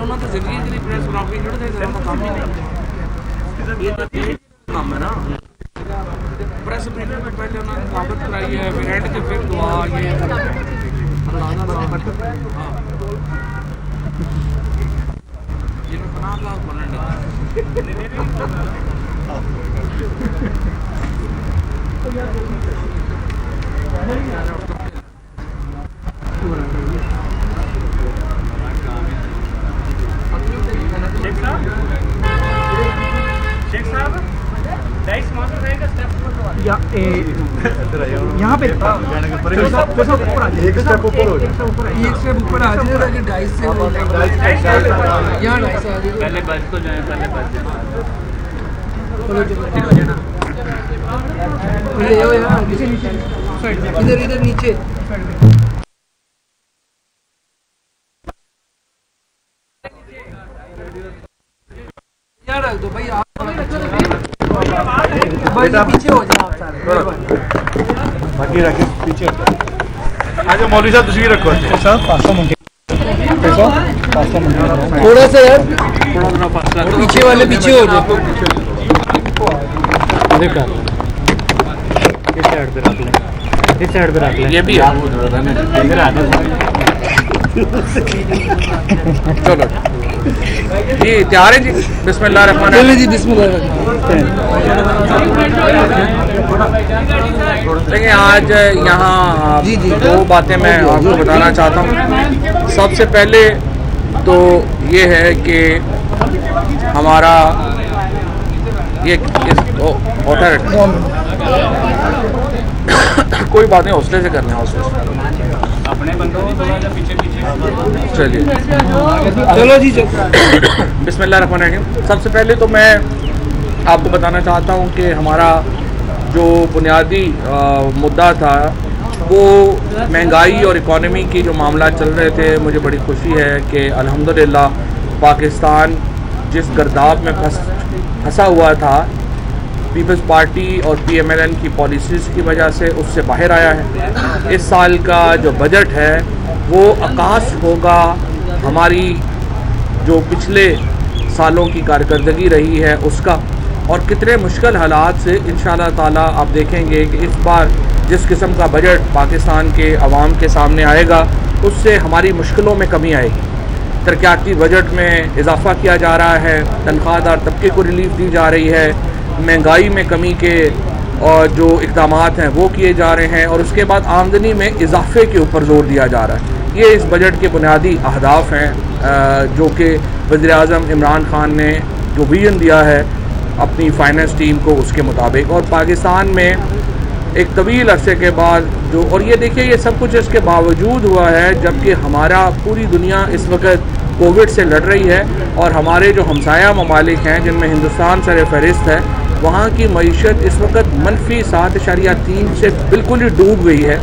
उन्होंने तो जिंदगी के लिए प्रेस कॉन्फ्रेंस छोड़ दे, उनका काम ही नहीं। ये तो काम है ना, प्रेस ब्रीफिंग में पहले उन्होंने दावत कराई है, फिर एंड के फिर दुआ, ये जिन्हें बना था बोलने यहाँ पे एक स्टेप ऊपर हो जाए, एक स्टेप ऊपर आ जाए, 2.5 से यहाँ 2.5 से आगे पहले बस तो जाए, पहले बस इधर इधर नीचे यहाँ रख दो भाई, आप भाई पीछे हो जाओ आप सारे, बाकी रखे पीछे। आज मौलवी साहब तुझे रखो साहब, 500 मिनट थोड़ा सा यार, थोड़ा फासला पीछे वाले पीछे हो जाओ। देखा इस साइड पे रख ले, इस साइड पे रख ले, ये भी है। चलो जी, तैयार है जी? बिस्मिल्लाह रहमान चलिए रहीम। जी, बिस्मिल्लाह। देखिए आज यहाँ जी, जी। दो बातें मैं आपको बताना चाहता हूँ। सबसे पहले तो ये है कि हमारा ये कोई बात नहीं, हौसले से करना है, हौसले से अपने बंदों को थोड़ा सा पीछे चलिए चलो जी, चलो। बिस्मिल्लाहिर्रहमानिर्रहीम। सबसे पहले तो मैं आपको बताना चाहता हूँ कि हमारा जो बुनियादी मुद्दा था वो महंगाई और इकॉनमी की जो मामला चल रहे थे। मुझे बड़ी खुशी है कि अल्हम्दुलिल्लाह पाकिस्तान जिस गर्दाब में फंसा हुआ था, पीपल्स पार्टी और PMLN की पॉलिसीज़ की वजह से उससे बाहर आया है। इस साल का जो बजट है वो आकाश होगा हमारी जो पिछले सालों की कारकर्दगी रही है उसका, और कितने मुश्किल हालात से इंशाअल्लाह ताला आप देखेंगे कि इस बार जिस किस्म का बजट पाकिस्तान के अवाम के सामने आएगा उससे हमारी मुश्किलों में कमी आएगी। तरक्याती बजट में इजाफ़ा किया जा रहा है, तनख्वाहदार तबके को रिलीफ दी जा रही है, महंगाई में कमी के और जो इक़दामात हैं वो किए जा रहे हैं, और उसके बाद आमदनी में इजाफे के ऊपर ज़ोर दिया जा रहा है। ये इस बजट के बुनियादी अहदाफ हैं जो कि वज़ीर-ए-आज़म इमरान खान ने जो विजन दिया है अपनी फाइनेंस टीम को उसके मुताबिक, और पाकिस्तान में एक तवील अरसे के बाद जो, और ये देखिए ये सब कुछ इसके बावजूद हुआ है जबकि हमारा पूरी दुनिया इस वक्त कोविड से लड़ रही है, और हमारे जो हमसाया ममालिक हैं जिनमें हिंदुस्तान सर फहरिस्त है, वहाँ की मईशत इस वक्त -7.3 से बिल्कुल ही डूब गई है।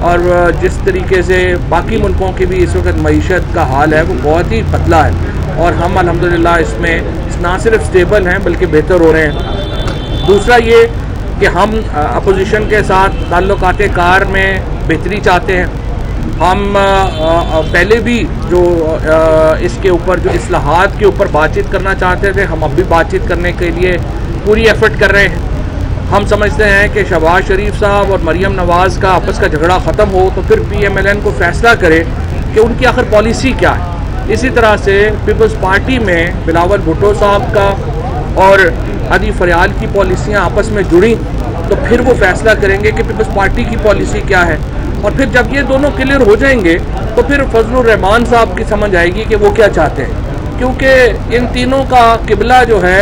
और जिस तरीके से बाकी मुल्कों की भी इस वक्त मईशत का हाल है वो बहुत ही पतला है, और हम अल्हम्दुलिल्लाह इसमें ना सिर्फ स्टेबल हैं बल्कि बेहतर हो रहे हैं। दूसरा ये कि हम अपोजिशन के साथ ताल्लुकात कार में बेहतरी चाहते हैं। हम पहले भी जो इसके ऊपर जो इस्लाहात के ऊपर बातचीत करना चाहते थे, हम अब भी बातचीत करने के लिए पूरी एफर्ट कर रहे हैं। हम समझते हैं कि शहबाज शरीफ साहब और मरीम नवाज़ का आपस का झगड़ा ख़त्म हो तो फिर PMLN को फ़ैसला करे कि उनकी आखिर पॉलिसी क्या है। इसी तरह से पीपल्स पार्टी में बिलावल भुट्टो साहब का और हादी फरियाल की पॉलिसियाँ आपस में जुड़ी तो फिर वो फ़ैसला करेंगे कि पीपल्स पार्टी की पॉलिसी क्या है, और फिर जब ये दोनों क्लियर हो जाएंगे तो फिर फजलुर रहमान साहब की समझ आएगी कि वो क्या चाहते हैं, क्योंकि इन तीनों का किबला जो है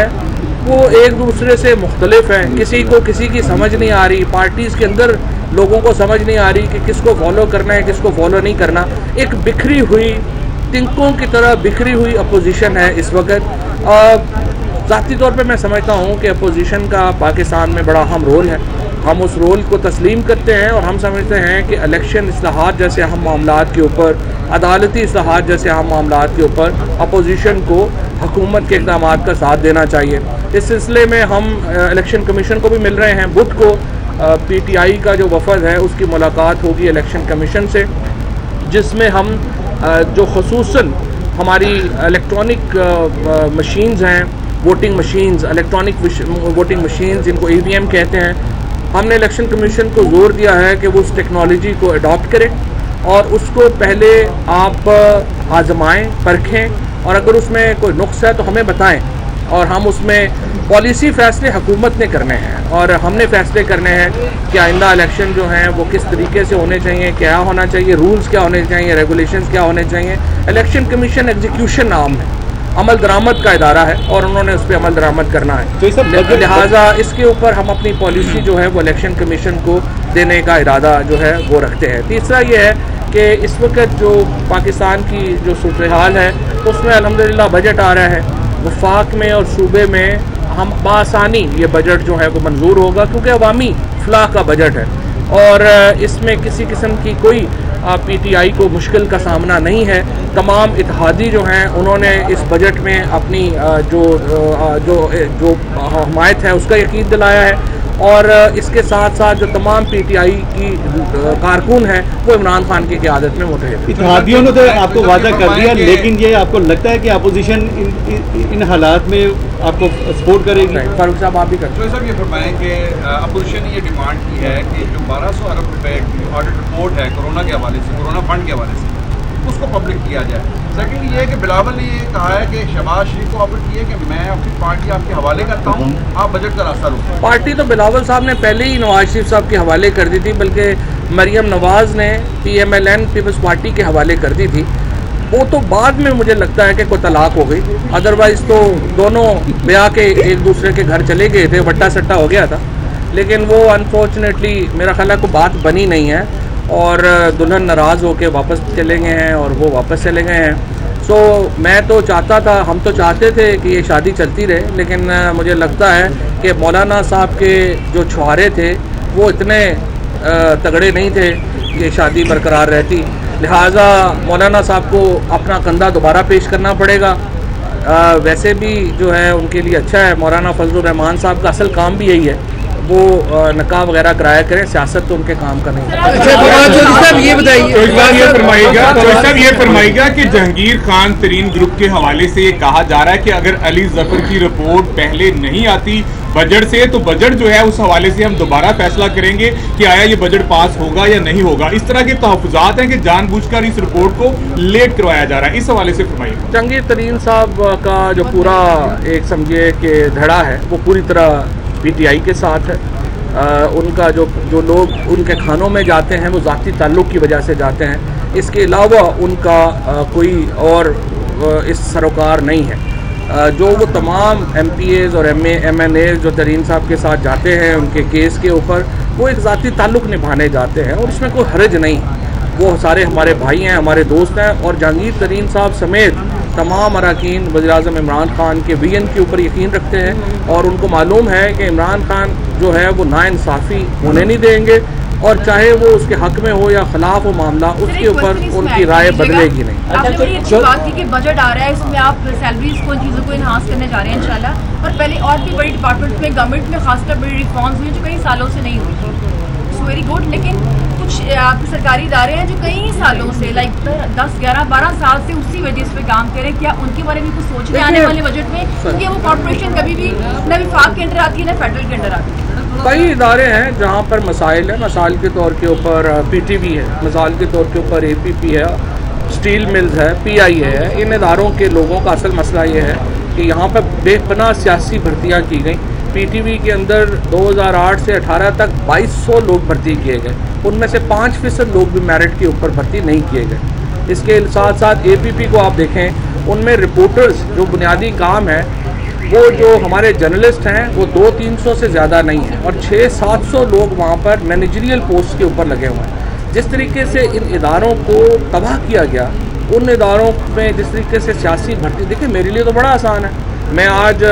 वो एक दूसरे से मुख्तलिफ हैं। किसी को किसी की समझ नहीं आ रही, पार्टीज़ के अंदर लोगों को समझ नहीं आ रही कि किसको फॉलो करना है किसको फॉलो नहीं करना। एक बिखरी हुई तिनकों की तरह बिखरी हुई अपोजिशन है इस वक्त। ज़ाती तौर पे मैं समझता हूँ कि अपोजिशन का पाकिस्तान में बड़ा अहम रोल है, हम उस रोल को तस्लीम करते हैं, और हम समझते हैं कि इलेक्शन इस्लाहात जैसे अहम मामलात के ऊपर, अदालती इस्लाहात जैसे अहम मामलात के ऊपर अपोजिशन को हुकूमत के इक़दामात का साथ देना चाहिए। इस सिलसिले में हम इलेक्शन कमीशन को भी मिल रहे हैं। बुध को PTI का जो वफ़द है उसकी मुलाकात होगी इलेक्शन कमीशन से, जिसमें हम जो ख़ुसूसन हमारी इलेक्ट्रॉनिक मशीन्स हैं, voting machines, electronic voting machines जिनको EVM कहते हैं, हमने इलेक्शन कमीशन को जोर दिया है कि वो उस टेक्नोलॉजी को अडॉप्ट करें और उसको पहले आप आजमाएं, परखें और अगर उसमें कोई नुक्स है तो हमें बताएं और हम उसमें पॉलिसी फ़ैसले हुकूमत ने करने हैं और हमने फ़ैसले करने हैं कि आइंदा इलेक्शन जो हैं वो किस तरीके से होने चाहिए, क्या होना चाहिए, रूल्स क्या होने चाहिए, रेगुलेशंस क्या होने चाहिए। इलेक्शन कमीशन एग्जीक्यूशन नाम है, अमल दरामद का इदारा है और उन्होंने उस पर अमल दरामद करना है। तो लिहाजा इसके ऊपर हम अपनी पॉलिसी जो है वो इलेक्शन कमीशन को देने का इरादा जो है वो रखते हैं। तीसरा ये है कि इस वक्त जो पाकिस्तान की जो सूरत हाल है उसमें अल्हम्दुलिल्लाह बजट आ रहा है, वफाक में और सूबे में हम बासानी ये बजट जो है वो मंजूर होगा क्योंकि अवामी फलाह का बजट है और इसमें किसी किस्म की कोई PTI को मुश्किल का सामना नहीं है। तमाम इत्तेहादी जो हैं उन्होंने इस बजट में अपनी जो हमायत है उसका यकीन दिलाया है और इसके साथ साथ जो तमाम PTI की कारकुन हैं वो इमरान खान की क़यादत में मुतहद। इत्तेहादियों ने तो आपको वादा कर दिया, लेकिन ये आपको लगता है कि अपोजिशन इन हालात में आपको सपोर्ट करेगी? फारूक साहब आप भी करते हैं। साहब ये फरमाएं कि अपोजिशन ने ये डिमांड की है कि जो 1200 अरब रुपए की ऑडिट रिपोर्ट है कोरोना के हवाले से, कोरोना फंड के हवाले से, उसको पब्लिक किया जाए। सेकंड ये है कि बिलावल ने ये कहा है कि शहबाज शरीफ को ऑफर किया कि मैं अपनी पार्टी आपके हवाले करता हूँ, आप बजट का रास्ता रोकें। पार्टी तो बिलावल साहब ने पहले ही नवाज शरीफ साहब के हवाले कर दी थी, बल्कि मरियम नवाज़ ने PMLN पीपल्स पार्टी के हवाले कर दी थी। वो तो बाद में मुझे लगता है कि कोई तलाक हो गई, अदरवाइज़ तो दोनों ब्याह के एक दूसरे के घर चले गए थे, वट्टा सट्टा हो गया था, लेकिन वो अनफॉर्चुनेटली मेरा ख्याल है कोई बात बनी नहीं है और दुल्हन नाराज़ होकर वापस चले गए हैं और वो वापस चले गए हैं। सो मैं तो चाहता था, हम तो चाहते थे कि ये शादी चलती रहे, लेकिन मुझे लगता है कि मौलाना साहब के जो छुहारे थे वो इतने तगड़े नहीं थे कि शादी बरकरार रहती। लिहाजा मौलाना साहब को अपना कंधा दोबारा पेश करना पड़ेगा। वैसे भी जो है उनके लिए अच्छा है, मौलाना फजलुर रहमान साहब का असल काम भी यही है, वो निकाह वगैरह कराया करें, सियासत तो उनके काम का नहीं है। ये बताइए, ये फरमाइएगा कि जहांगीर खान तरीन ग्रुप के हवाले से ये कहा जा रहा है कि अगर अली जफर की रिपोर्ट पहले नहीं आती बजट से तो बजट जो है उस हवाले से हम दोबारा फैसला करेंगे कि आया ये बजट पास होगा या नहीं होगा। इस तरह के तहफ़्फ़ुज़ात हैं कि जानबूझकर इस रिपोर्ट को लेट करवाया जा रहा है, इस हवाले से फरमाइएगा। जहांगीर तरीन साहब का जो पूरा एक समझिए कि धड़ा है वो पूरी तरह PTI के साथ है। उनका जो लोग उनके खानों में जाते हैं वो ज़ाती ताल्लुक़ की वजह से जाते हैं, इसके अलावा उनका कोई और इस सरोकार नहीं है। जो वो तमाम MPAs और MNAs जो तरीन साहब के साथ जाते हैं उनके केस के ऊपर, वो एक ज़ाती ताल्लुक़ निभाने जाते हैं और उसमें कोई हर्ज नहीं। वो सारे हमारे भाई हैं, हमारे दोस्त हैं और जहांगीर तरीन साहब समेत तमाम अरकान वज़ीर-ए-आज़म इमरान खान के विजन के ऊपर यकीन रखते हैं और उनको मालूम है कि इमरान खान जो है वो नाइंसाफ़ी होने नहीं देंगे और चाहे वो उसके हक में हो या खिलाफ हो मामला, उसके ऊपर उनकी राय बदलेगी नहीं। आपने बड़ी अच्छी बात की कि बजट आ रहा है, इसमें आप सैलरीज को, चीज़ों को इन्हांस करने जा रहे हैं इंशाल्लाह। और पहले और भी बड़ी डिपार्टमेंट में, गवर्नमेंट में खासकर बड़ी रिफॉर्म्स हुई जो कई सालों से नहीं हुई, इट्स वेरी गुड। लेकिन कुछ आपके सरकारी इदारे हैं जो कई सालों से लाइक 10, 11, 12 साल से उसी वजह पे काम करें, क्या उनके बारे में कुछ सोचने आने वाले बजट में? क्योंकि वो कॉर्पोरेशन कभी भी न विफाक के अंडर आती है न फेडरल के अंडर आती है। कई इदारे हैं जहाँ पर मसाइल है, मिसाल के तौर के ऊपर PTV है, मिसाल के तौर के ऊपर APP है, स्टील मिल्स है, PIA है। इन इदारों के लोगोों का असल मसला ये है कि यहाँ पर बेपनाह सियासी भर्तियाँ की गई। PTV के अंदर 2008 से 18 तक 2200 लोग भर्ती किए गए, उनमें से 5% लोग भी मेरिट के ऊपर भर्ती नहीं किए गए। इसके साथ साथ APP को आप देखें, उनमें रिपोर्टर्स जो बुनियादी काम है वो जो हमारे जर्नलिस्ट हैं वो 200-300 से ज़्यादा नहीं है और 600-700 लोग वहाँ पर मैनेजरियल पोस्ट के ऊपर लगे हुए हैं। जिस तरीके से इन इदारों को तबाह किया गया, उन इदारों में जिस तरीके से सियासी भर्ती, देखिए मेरे लिए तो बड़ा आसान है, मैं आज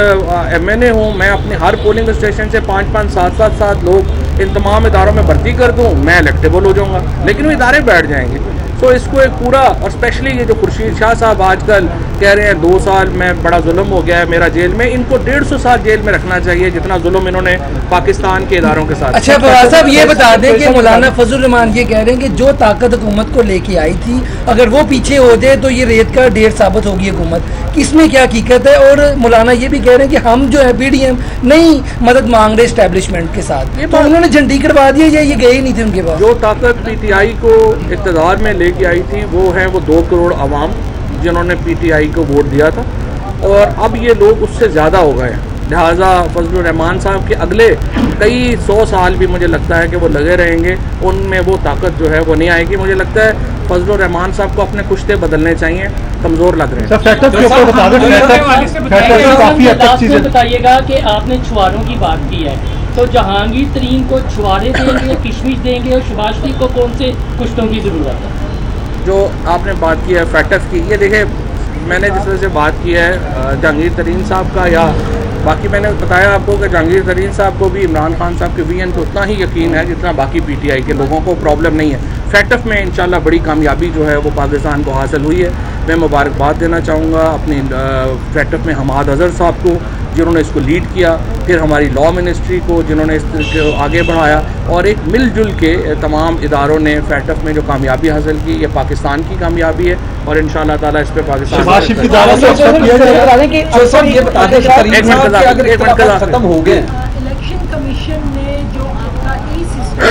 MNA हूँ, मैं अपने हर पोलिंग स्टेशन से 5-5, 7-7 लोग इन तमाम इदारों में भर्ती कर दूँ, मैं इलेक्टेबल हो जाऊँगा, लेकिन वो इदारे बैठ जाएंगे। तो इसको एक पूरा, और स्पेशली ये जो खुर्शीद शाह साहब आजकल कह रहे हैं 2 साल में बड़ा जुल्म हो गया है मेरा जेल में, इनको 150 साल जेल में रखना चाहिए जितना जुल्म इन्होंने पाकिस्तान के इदारों के साथ। अच्छा फवाद साहब ये बता दें कि मौलाना फजल रहमान ये कह रहे हैं कि जो ताकत हुकूमत को लेके आई थी अगर वो पीछे हो जाए तो ये रेत का ढेर साबित होगी हुकूमत, इसमें क्या हकीकत है? और मौलाना ये भी कह रहे हैं कि हम जो है PDM नहीं मदद मांग रहे इस्टेब्लिशमेंट के साथ, तो उन्होंने झंडी करवा दिया या ये गए ही नहीं थे उनके पास? जो ताकत PTI को इक़्तिदार में लेके आई थी वो है वो 2 करोड़ आवाम जिन्होंने PTI को वोट दिया था, और अब ये लोग उससे ज़्यादा हो गए हैं। लिहाजा फजलुर रहमान साहब के अगले कई 100 साल भी मुझे लगता है कि वो लगे रहेंगे, उनमें वो ताकत जो है वो नहीं आएगी। मुझे लगता है फजलुर रहमान साहब को अपने कुश्ते बदलने चाहिए, कमज़ोर लग रहे हैं। बताइएगा कि आपने छुआरों की बात की है, तो जहांगीर तरीन को छुआरे देंगे, किशमिश देंगे, और शहबाज शरीफ को कौन से कुश्तों की ज़रूरत है? जो आपने बात की है फैटफ की, ये देखें मैंने जिस तरह से बात की है जहांगीर तरीन साहब का, या बाकी मैंने बताया आपको कि जहांगीर तरीन साहब को भी इमरान खान साहब के VN को उतना ही यकीन है जितना बाकी PTI के लोगों को प्रॉब्लम नहीं है। फैटफ में इंशाल्लाह बड़ी कामयाबी जो है वो पाकिस्तान को हासिल हुई है। मैं मुबारकबाद देना चाहूँगा अपनी फैटफ में हमाद अजहर साहब को जिन्होंने इसको लीड किया, फिर हमारी लॉ मिनिस्ट्री को जिन्होंने इसको आगे बढ़ाया, और एक मिलजुल के तमाम इदारों ने फैटफ में जो कामयाबी हासिल की, ये पाकिस्तान की कामयाबी है, और इंशाअल्लाह ताला इस पर पाकिस्तान खत्म हो गए। इलेक्शन कमीशन ने जो आपका ई-सिस्टम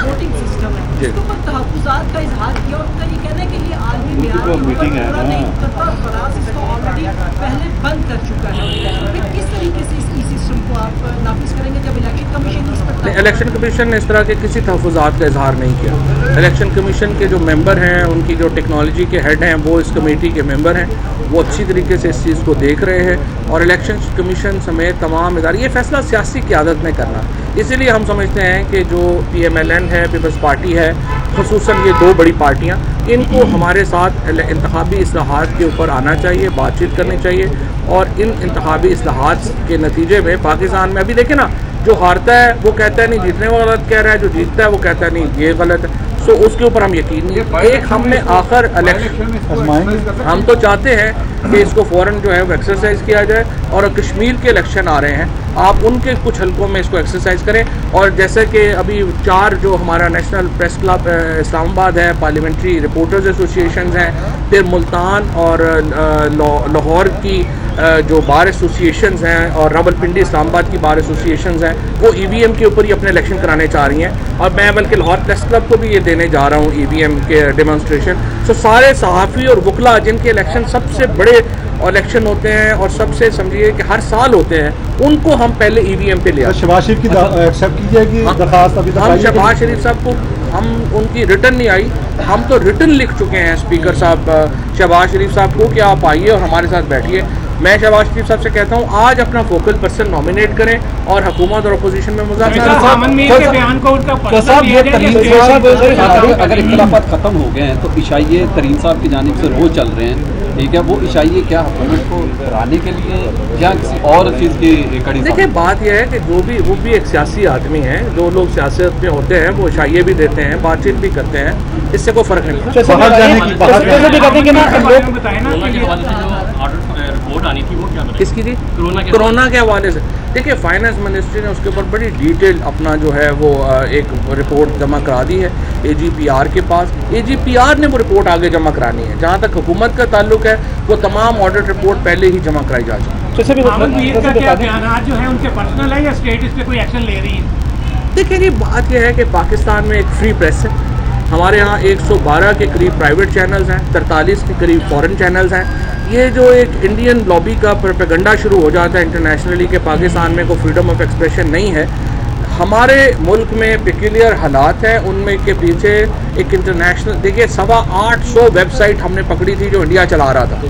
वोटिंग सिस्टम है उसके ऊपर तहफ़्फ़ुज़ात का इजहार किया, और उनका ये कहना है कि ये आलमी मेयार पूरा नहीं उतरता, फराज इसको ऑलरेडी पहले बंद कर चुका है। फिर किस तरीके से इस ई-सिस्टम को आप नाफिज करेंगे जब इलेक्शन कमीशन इस पर? इलेक्शन कमीशन ने इस तरह के किसी तहफ़्फ़ुज़ात का इजहार नहीं किया। इलेक्शन कमीशन के जो मेंबर हैं, उनकी जो टेक्नोलॉजी के हेड हैं, वो इस कमेटी के मेंबर हैं, वो अच्छी तरीके से इस चीज़ को देख रहे हैं, और इलेक्शन कमीशन समेत तमाम इदारे, ये फैसला सियासी क़यादत ने करना। इसीलिए हम समझते हैं कि जो PMLN है, पीपल्स पार्टी है, ख़ुसूसन ये 2 बड़ी पार्टियाँ, इनको हमारे साथ इंतखाबी इस्लाहात के ऊपर आना चाहिए, बातचीत करनी चाहिए, और इन इंतखाबी इस्लाहात के नतीजे में पाकिस्तान में अभी देखें ना, जो हारता है वो कहता है नहीं जीतने वाला गलत कह रहा है, जो जीतता है वो कहता है नहीं ये गलत है। सो उसके ऊपर हम यकीन नहीं। एक हमने आखिर इलेक्शन, हम तो चाहते हैं कि इसको फ़ौरन जो है वो एक्सरसाइज किया जाए, और कश्मीर के इलेक्शन आ रहे हैं, आप उनके कुछ हलकों में इसको एक्सरसाइज करें। और जैसे कि अभी 4 जो हमारा नेशनल प्रेस क्लब इस्लामाबाद है, पार्लियामेंट्री रिपोर्टर्स एसोसिएशन हैं, फिर मुल्तान और लाहौर की जो बार एसोसिएशंस हैं, और रावलपिंडी इस्लामाबाद की बार एसोसिएशंस हैं, वो EVM के ऊपर ही अपने इलेक्शन कराने चाह रही हैं, और मैं बल्कि लाहौर प्रेस क्लब को भी ये देने जा रहा हूँ EVM के डेमोन्स्ट्रेशन। सो सारे सहाफ़ी और वकला जिनके इलेक्शन सबसे बड़े इलेक्शन होते हैं और सबसे समझिए कि हर साल होते हैं, उनको हम पहले EVM पे ले आते हैं। शहबाज शरीफ की एक्सेप्ट की जाएगी दरखास्त? अभी तक हम शहबाज शरीफ साहब को, हम उनकी रिटर्न नहीं आई, हम तो रिटर्न लिख चुके हैं स्पीकर साहब शहबाज शरीफ साहब को कि आप आइए और हमारे साथ बैठिए। मैं शहबाज शरीफ साहब से कहता हूँ आज अपना फोकल पर्सन नॉमिनेट करें और हुकूमत और अपोजिशन में मुज़ाकरा। अगर इख्तिलाफात खत्म हो गए हैं तो इशाइये तरीन साहब की जानिब से रोज चल रहे हैं, ठीक है, वो इशाइये क्या हुकूमत को कराने के लिए या किसी और चीज़ की कड़ी? देखिए बात यह है कि जो भी वो भी एक सियासी आदमी है, जो लोग सियासत में होते हैं वो इशाइये भी देते हैं, बातचीत भी करते हैं, इससे कोई फ़र्क नहीं पड़ता। किसकी थी? कोरोना के हवाले से। देखिए फाइनेंस मिनिस्ट्री ने उसके ऊपर बड़ी डिटेल अपना जो है वो एक रिपोर्ट जमा करा दी है AGPR के पास। AGPR ने वो रिपोर्ट आगे जमा करानी है। जहाँ तक हुकूमत का ताल्लुक है वो तमाम ऑडिट रिपोर्ट पहले ही जमा कराई जा चुकी है। देखिए ये बात यह है कि पाकिस्तान में एक फ्री प्रेस है, हमारे यहाँ 112 के करीब प्राइवेट चैनल्स हैं, 43 के करीब फॉरेन चैनल्स हैं। ये जो एक इंडियन लॉबी का प्रोपेगेंडा शुरू हो जाता है इंटरनेशनली कि पाकिस्तान में कोई फ्रीडम ऑफ एक्सप्रेशन नहीं है, हमारे मुल्क में पेक्यूलियर हालात हैं, उनमें के पीछे एक इंटरनेशनल, देखिए 850 वेबसाइट हमने पकड़ी थी जो इंडिया चला रहा था,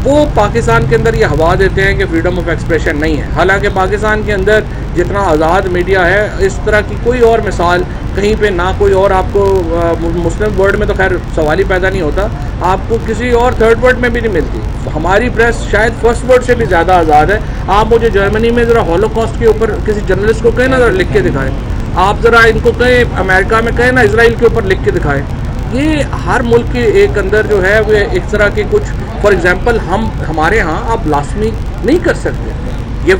वो पाकिस्तान के अंदर ये हवा देते हैं कि फ्रीडम ऑफ एक्सप्रेशन नहीं है। हालांकि पाकिस्तान के अंदर जितना आज़ाद मीडिया है, इस तरह की कोई और मिसाल कहीं पे ना कोई और आपको मुस्लिम वर्ल्ड में तो खैर सवाल ही पैदा नहीं होता, आपको किसी और थर्ड वर्ल्ड में भी नहीं मिलती। हमारी प्रेस शायद फर्स्ट वर्ल्ड से भी ज़्यादा आज़ाद है। आप मुझे जर्मनी में ज़रा हॉलोकॉस्ट के ऊपर किसी जर्नलिस्ट को कहें ना ज़रा लिख के दिखाएं, आप ज़रा इनको कहें अमेरिका में कहें ना इसराइल के ऊपर लिख के दिखाएं, ये हर मुल्क के एक अंदर जो है वो एक तरह के कुछ, फॉर एग्जांपल हमारे यहाँ आप ब्लास्फेमी नहीं कर सकते, ये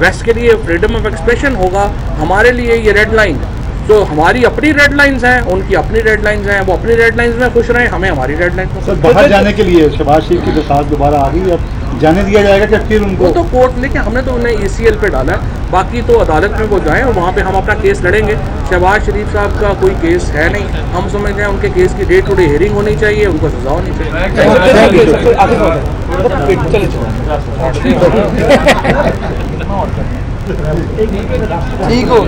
वेस्ट के लिए फ्रीडम ऑफ एक्सप्रेशन होगा, हमारे लिए ये रेड लाइन है। तो हमारी अपनी रेड लाइंस हैं, उनकी अपनी रेड लाइंस हैं, वो अपनी रेड लाइंस में खुश रहें, हमें हमारी रेड लाइन सर बाहर जाने के लिए शहबाज शरीफ की दरखास्त दोबारा आ गई, अब जाने दिया जाएगा कि फिर उनको? वो तो कोर्ट लेके हमने तो उन्हें ECL पे डाला है, बाकी तो अदालत में वो जाएं और वहाँ पे हम अपना केस लड़ेंगे। शहबाज शरीफ साहब का कोई केस है नहीं, हम समझते हैं उनके केस की डे टू डे हियरिंग होनी चाहिए, उनको सजा होनी चाहिए। ठीक हो।